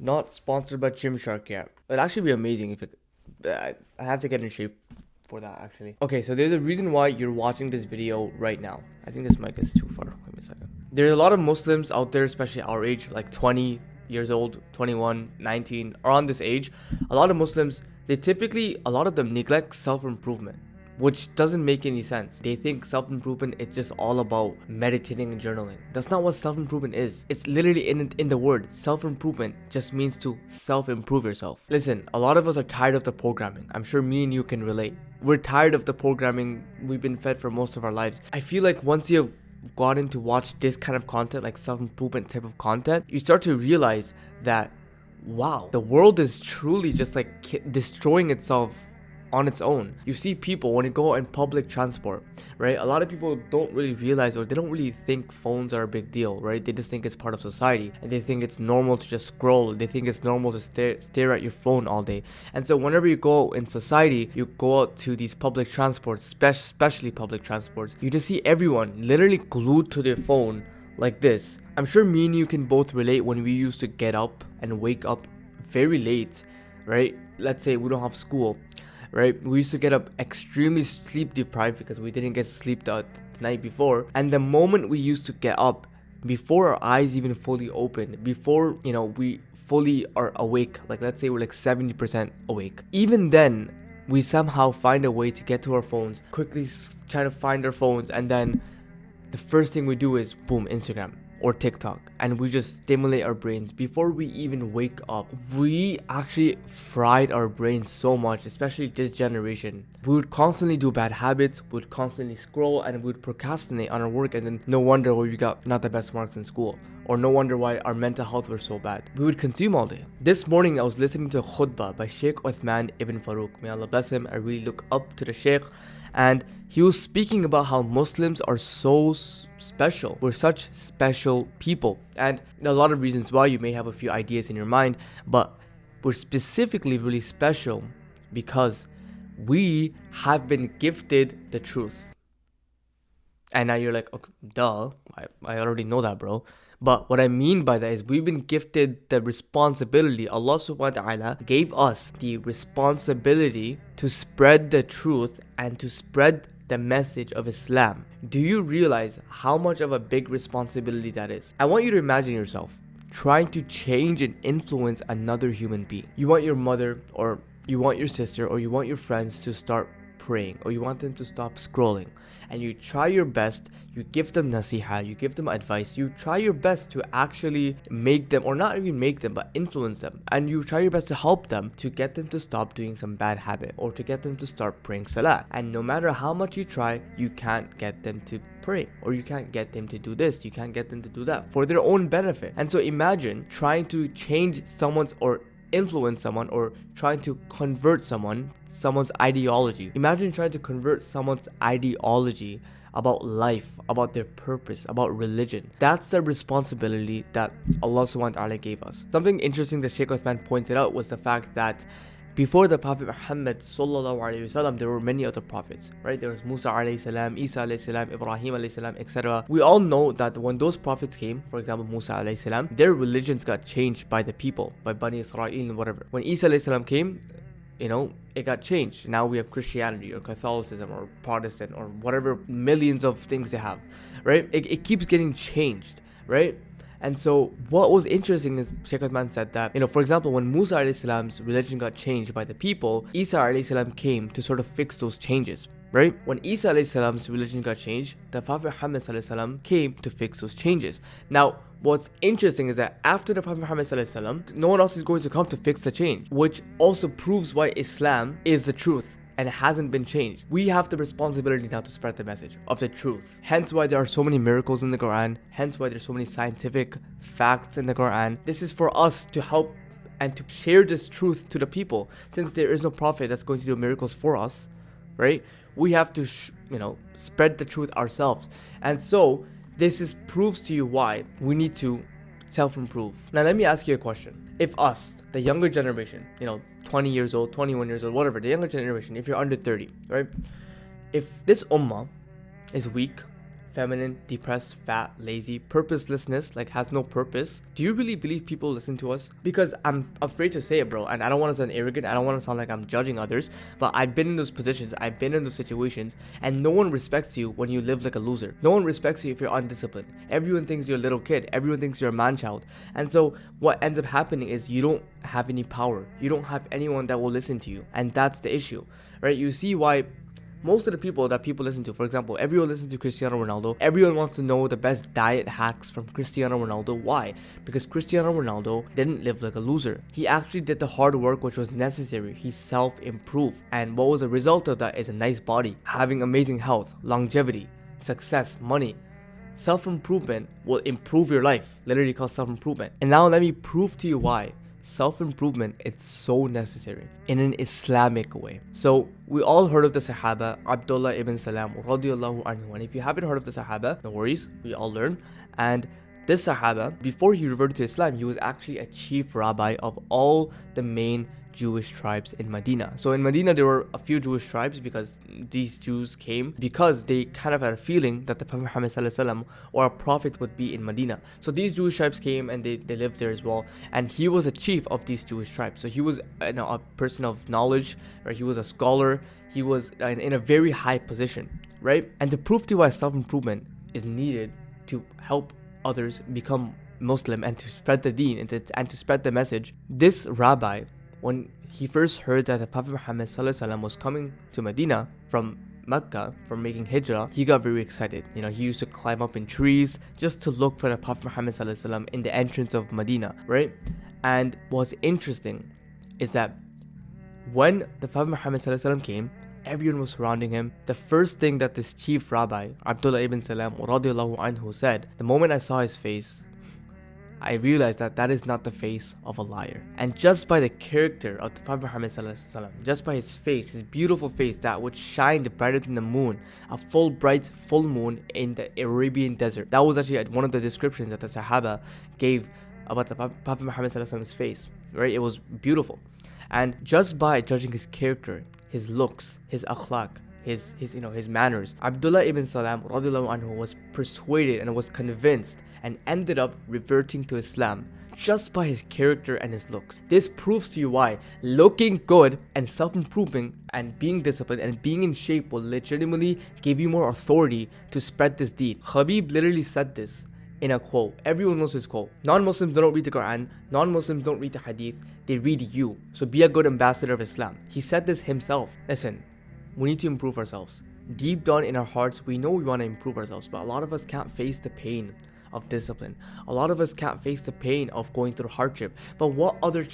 Not sponsored by Gymshark yet. It'd actually be amazing if it, I have to get in shape for that actually. Okay, so there's a reason why you're watching this video right now. I think this mic is too far. Wait a second. There's a lot of Muslims out there, especially our age, like 20 years old, 21, 19, around this age. A lot of Muslims, a lot of them neglect self-improvement, which doesn't make any sense. They think self-improvement is just all about meditating and journaling. That's not what self-improvement is. It's literally in the word. Self-improvement just means to self-improve yourself. Listen, a lot of us are tired of the programming. I'm sure me and you can relate. We're tired of the programming we've been fed for most of our lives. I feel like once you've gotten to watch this kind of content, like self-improvement type of content, you start to realize that, wow, the world is truly just like destroying itself on its own. You see people when you go in public transport, right? A lot of people don't really realize, or they don't really think phones are a big deal, right? They just think it's part of society, and they think it's normal to just scroll. They think it's normal to stare at your phone all day. And so whenever you go in society, you go out to these public transports, especially public transports, you just see everyone literally glued to their phone like this. I'm sure me and you can both relate when we used to get up and wake up very late, right? Let's say we don't have school, right? We used to get up extremely sleep deprived because we didn't get sleep the night before. And the moment we used to get up, before our eyes even fully open, before, we fully are awake, like let's say we're like 70% awake, even then, we somehow find a way to get to our phones, quickly try to find our phones, and then the first thing we do is boom, Instagram or TikTok, and we just stimulate our brains before we even wake up. We actually fried our brains so much, especially this generation. We would constantly do bad habits, we would constantly scroll, and we would procrastinate on our work, and then no wonder why we got not the best marks in school, or no wonder why our mental health was so bad. We would consume all day. This morning I was listening to a khutbah by Sheikh Uthman ibn Farouk. May Allah bless him. I really look up to the Sheikh, and he was speaking about how Muslims are so special. We're such special people. And a lot of reasons why. You may have a few ideas in your mind, but we're specifically really special because we have been gifted the truth. And now you're like, okay, duh, I already know that, bro. But what I mean by that is we've been gifted the responsibility. Allah subhanahu wa ta'ala gave us the responsibility to spread the truth and to spread the message of Islam. Do you realize how much of a big responsibility that is? I want you to imagine yourself trying to change and influence another human being. You want your mother, or you want your sister, or you want your friends to start praying, or you want them to stop scrolling, and you try your best, you give them nasiha, you give them advice, you try your best to actually make them, or not even make them, but influence them, and you try your best to help them to get them to stop doing some bad habit, or to get them to start praying salah. And no matter how much you try, you can't get them to pray, or you can't get them to do this, you can't get them to do that for their own benefit. And so imagine trying to change someone's, or influence someone, or trying to convert someone's ideology. Imagine trying to convert someone's ideology about life, about their purpose, about religion. That's the responsibility that Allah subhanahu wa ta'ala gave us. Something interesting that Sheikh Uthman pointed out was the fact that before the Prophet Muhammad sallallahu alaihi wasallam, there were many other prophets, right? There was Musa alayhi salam, Isa alayhi salam, Ibrahim alayhi salam, etc. We all know that when those prophets came, for example Musa alayhi salam, their religions got changed by the people, by Bani Israel and whatever. When Isa alayhi salam came, it got changed. Now we have Christianity or Catholicism or Protestant or whatever millions of things they have, right? It keeps getting changed, right? And so what was interesting is Sheikh Uthman said that, for example, when Musa alayhi salam's religion got changed by the people, Isa alayhi salam came to sort of fix those changes, right? When Isa alayhi salam's religion got changed, the Prophet Muhammad sallallahu alaihi wasallam came to fix those changes. Now, what's interesting is that after the Prophet Muhammad sallallahu alaihi wasallam, no one else is going to come to fix the change, which also proves why Islam is the truth and it hasn't been changed. We have the responsibility now to spread the message of the truth. Hence why there are so many miracles in the Quran. Hence why there's so many scientific facts in the Quran. This is for us to help and to share this truth to the people. Since there is no prophet that's going to do miracles for us, right? We have to, spread the truth ourselves. And so this proves to you why we need to self-improve. Now let me ask you a question. If us, the younger generation, 20 years old, 21 years old, whatever, the younger generation, if you're under 30, right? If this ummah is weak, feminine, depressed, fat, lazy, purposelessness, like has no purpose. Do you really believe people listen to us? Because I'm afraid to say it, bro, and I don't want to sound arrogant, I don't want to sound like I'm judging others, but I've been in those positions, I've been in those situations, and no one respects you when you live like a loser. No one respects you if you're undisciplined. Everyone thinks you're a little kid, everyone thinks you're a man-child, and so what ends up happening is you don't have any power, you don't have anyone that will listen to you, and that's the issue, right? You see why most of the people that people listen to, for example, everyone listens to Cristiano Ronaldo. Everyone wants to know the best diet hacks from Cristiano Ronaldo. Why? Because Cristiano Ronaldo didn't live like a loser. He actually did the hard work which was necessary. He self-improved. And what was the result of that is a nice body, having amazing health, longevity, success, money. Self-improvement will improve your life. Literally called self-improvement. And now let me prove to you why self-improvement is so necessary in an Islamic way. So we all heard of the Sahaba Abdullah ibn Salam radiyallahu anhu, and if you haven't heard of the Sahaba, no worries, we all learn. And this Sahaba, before he reverted to Islam, he was actually a chief rabbi of all the main Jewish tribes in Medina. So in Medina there were a few Jewish tribes because these Jews came because they kind of had a feeling that the Prophet Muhammad ﷺ or a prophet would be in Medina. So these Jewish tribes came and they lived there as well, and he was a chief of these Jewish tribes. So he was a person of knowledge, or he was a scholar, he was in a very high position, right? And the proof to why self-improvement is needed to help others become Muslim and to spread the deen and to spread the message, this rabbi, when he first heard that the Prophet Muhammad ﷺ was coming to Medina from Mecca, from making hijrah, he got very excited. You know, he used to climb up in trees just to look for the Prophet Muhammad ﷺ in the entrance of Medina, right? And what's interesting is that when the Prophet Muhammad ﷺ came, everyone was surrounding him. The first thing that this chief rabbi, Abdullah ibn Salam radiyallahu anhu, said, the moment I saw his face, I realized that that is not the face of a liar. And just by the character of the Prophet Muhammad ﷺ, just by his face, his beautiful face that would shine brighter than the moon, a bright full moon in the Arabian desert. That was actually one of the descriptions that the Sahaba gave about the Prophet Muhammad ﷺ's face, right? It was beautiful. And just by judging his character, his looks, his akhlaq, his manners, Abdullah ibn Salam radiyallahu anhu was persuaded and was convinced and ended up reverting to Islam just by his character and his looks. This proves to you why looking good and self-improving and being disciplined and being in shape will legitimately give you more authority to spread this deed. Habib literally said this in a quote. Everyone knows this quote. Non-Muslims don't read the Quran. Non-Muslims don't read the Hadith. They read you. So be a good ambassador of Islam. He said this himself. Listen, we need to improve ourselves. Deep down in our hearts, we know we want to improve ourselves, but a lot of us can't face the pain of discipline. A lot of us can't face the pain of going through hardship. But what other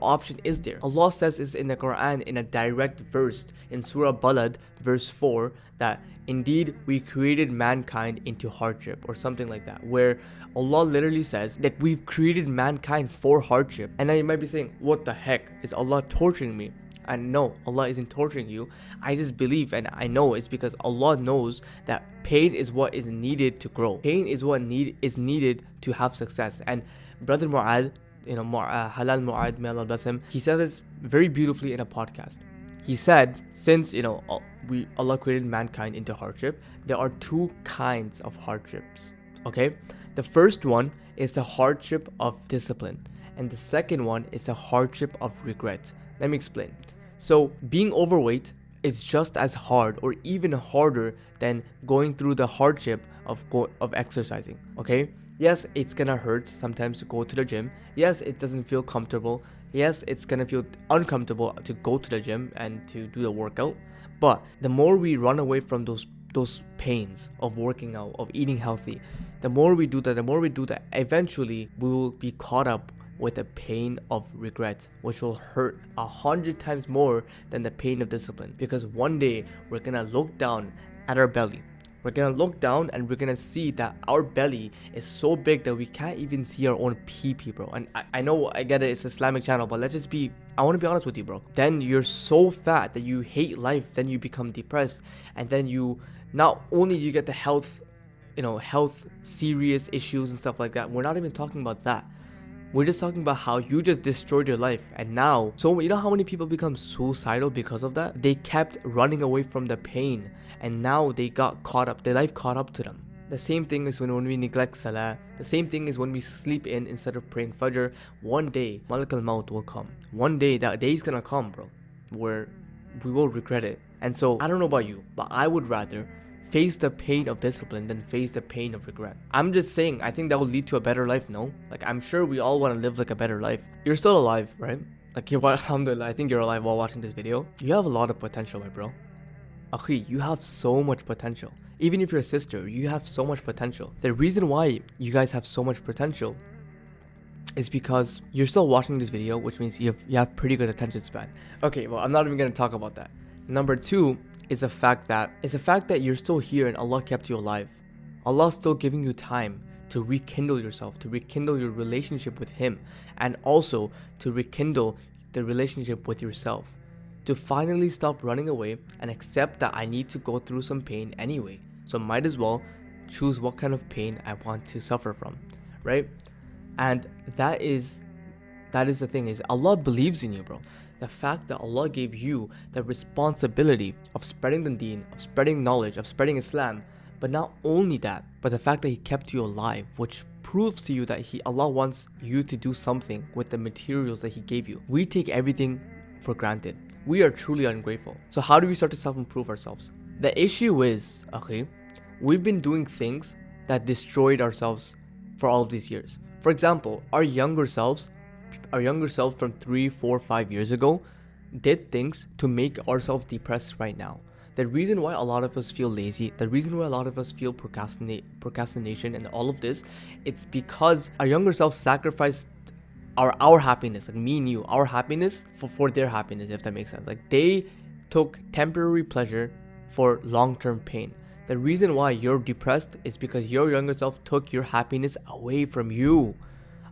option is there? Allah says this in the Quran in a direct verse in Surah Balad, verse 4, that indeed we created mankind into hardship, or something like that, where Allah literally says that we've created mankind for hardship. And now you might be saying, what the heck? Is Allah torturing me? And no, Allah isn't torturing you. I just believe and I know it's because Allah knows that pain is what is needed to grow. Pain is what is needed to have success. And Brother Mu'ad, Halal Mu'ad, may Allah bless him, he said this very beautifully in a podcast. He said, since Allah created mankind into hardship, there are two kinds of hardships. Okay? The first one is the hardship of discipline, and the second one is the hardship of regret. Let me explain. So being overweight is just as hard or even harder than going through the hardship of exercising. Okay? Yes, it's gonna hurt sometimes to go to the gym. Yes, it doesn't feel comfortable. Yes, it's gonna feel uncomfortable to go to the gym and to do the workout. But the more we run away from those pains of working out, of eating healthy, the more we do that, eventually we will be caught up with the pain of regret, which will hurt 100 times more than the pain of discipline. Because one day we're gonna look down at our belly. We're gonna look down and we're gonna see that our belly is so big that we can't even see our own pee, bro. And I know, I get it, it's an Islamic channel, but I want to be honest with you, bro. Then you're so fat that you hate life, then you become depressed, and then you, not only do you get the health serious issues and stuff like that. We're not even talking about that. We're just talking about how you just destroyed your life, and now, so you know how many people become suicidal because of that? They kept running away from the pain, and now they got caught up, their life caught up to them. The same thing is when we neglect salah. The same thing is when we sleep in instead of praying fajr. One day, Malak al-Maut will come. One day, that day is gonna come, bro, where we will regret it. And so, I don't know about you, but I would rather face the pain of discipline than face the pain of regret. I'm just saying, I think that will lead to a better life, no? Like, I'm sure we all want to live like a better life. You're still alive, right? Like, alhamdulillah, I think you're alive while watching this video. You have a lot of potential, my bro. Akhi, you have so much potential. Even if you're a sister, you have so much potential. The reason why you guys have so much potential is because you're still watching this video, which means you have pretty good attention span. Okay, well, I'm not even going to talk about that. Number two is the fact that you're still here and Allah kept you alive. Allah's still giving you time to rekindle yourself, to rekindle your relationship with Him, and also to rekindle the relationship with yourself. To finally stop running away and accept that I need to go through some pain anyway. So might as well choose what kind of pain I want to suffer from, right? And that is the thing, is Allah believes in you, bro. The fact that Allah gave you the responsibility of spreading the deen, of spreading knowledge, of spreading Islam, but not only that, but the fact that He kept you alive, which proves to you that Allah wants you to do something with the materials that He gave you. We take everything for granted. We are truly ungrateful. So how do we start to self-improve ourselves? The issue is, okay, we've been doing things that destroyed ourselves for all of these years. For example, our younger selves from 3, 4, 5 years ago did things to make ourselves depressed right now. The reason why a lot of us feel lazy, the reason why a lot of us feel procrastination and all of this, it's because our younger selves sacrificed our happiness, like me and you, our happiness for their happiness, if that makes sense. Like, they took temporary pleasure for long-term pain. The reason why you're depressed is because your younger self took your happiness away from you.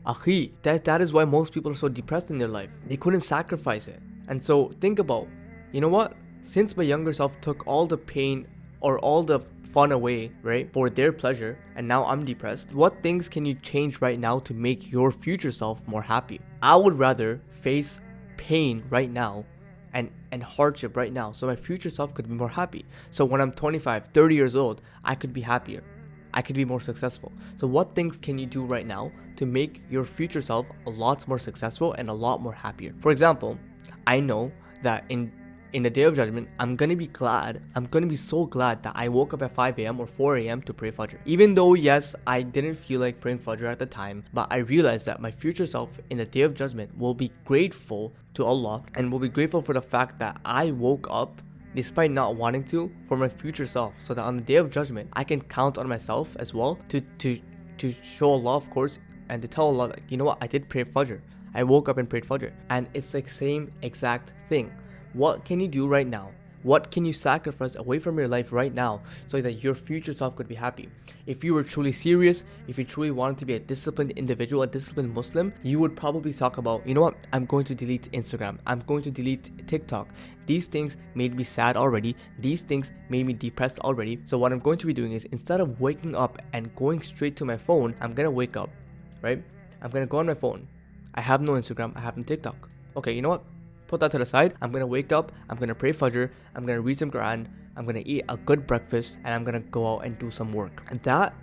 Akhi, that is why most people are so depressed in their life. They couldn't sacrifice it. And so think about, you know what? Since my younger self took all the pain or all the fun away, right, for their pleasure, and now I'm depressed, what things can you change right now to make your future self more happy? I would rather face pain right now and hardship right now so my future self could be more happy. So when I'm 25, 30 years old, I could be happier. I could be more successful. So what things can you do right now to make your future self a lot more successful and a lot more happier? For example, I know that in the Day of Judgment, I'm gonna be so glad that I woke up at 5 a.m. or 4 a.m. to pray Fajr. Even though, yes, I didn't feel like praying Fajr at the time, but I realized that my future self in the Day of Judgment will be grateful to Allah and will be grateful for the fact that I woke up despite not wanting to, for my future self, so that on the Day of Judgment, I can count on myself as well to show Allah, of course, and to tell Allah, like, you know what, I did pray Fajr. I woke up and prayed Fajr. And it's like same exact thing. What can you do right now? What can you sacrifice away from your life right now so that your future self could be happy? If you were truly serious, if you truly wanted to be a disciplined individual, a disciplined Muslim, you would probably talk about, you know what, I'm going to delete Instagram. I'm going to delete TikTok. These things made me sad already. These things made me depressed already. So what I'm going to be doing is, instead of waking up and going straight to my phone, I'm going to wake up, right? I'm going to go on my phone. I have no Instagram. I have no TikTok. Okay, you know what? Put that to the side. I'm gonna wake up, I'm gonna pray Fajr, I'm gonna read some Quran, I'm gonna eat a good breakfast, and I'm gonna go out and do some work. And that,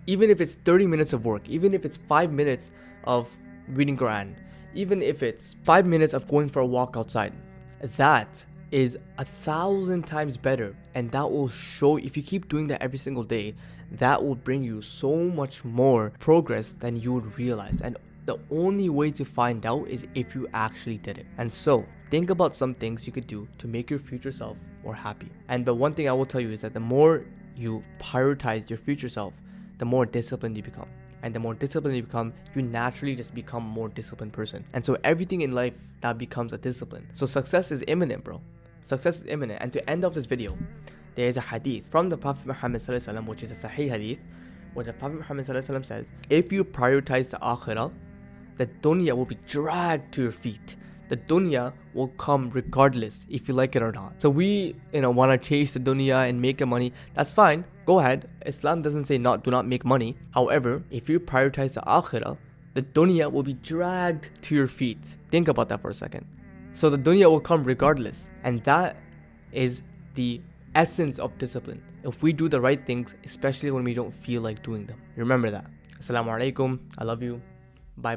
even if it's 30 minutes of work, even if it's 5 minutes of reading Quran, even if it's 5 minutes of going for a walk outside, that is 1,000 times better. And that will show, if you keep doing that every single day, that will bring you so much more progress than you would realize. And the only way to find out is if you actually did it. And so, think about some things you could do to make your future self more happy. And the one thing I will tell you is that the more you prioritize your future self, the more disciplined you become. And the more disciplined you become, you naturally just become a more disciplined person. And so everything in life now becomes a discipline. So success is imminent, bro. Success is imminent. And to end off this video, there is a hadith from the Prophet Muhammad sallallahu alaihi wasallam, which is a sahih hadith, where the Prophet Muhammad sallallahu alaihi wasallam says, if you prioritize the akhirah, the dunya will be dragged to your feet. The dunya will come regardless if you like it or not. So we, want to chase the dunya and make money. That's fine. Go ahead. Islam doesn't say do not make money. However, if you prioritize the akhirah, the dunya will be dragged to your feet. Think about that for a second. So the dunya will come regardless. And that is the essence of discipline. If we do the right things, especially when we don't feel like doing them. Remember that. Assalamu alaikum. I love you. Bye.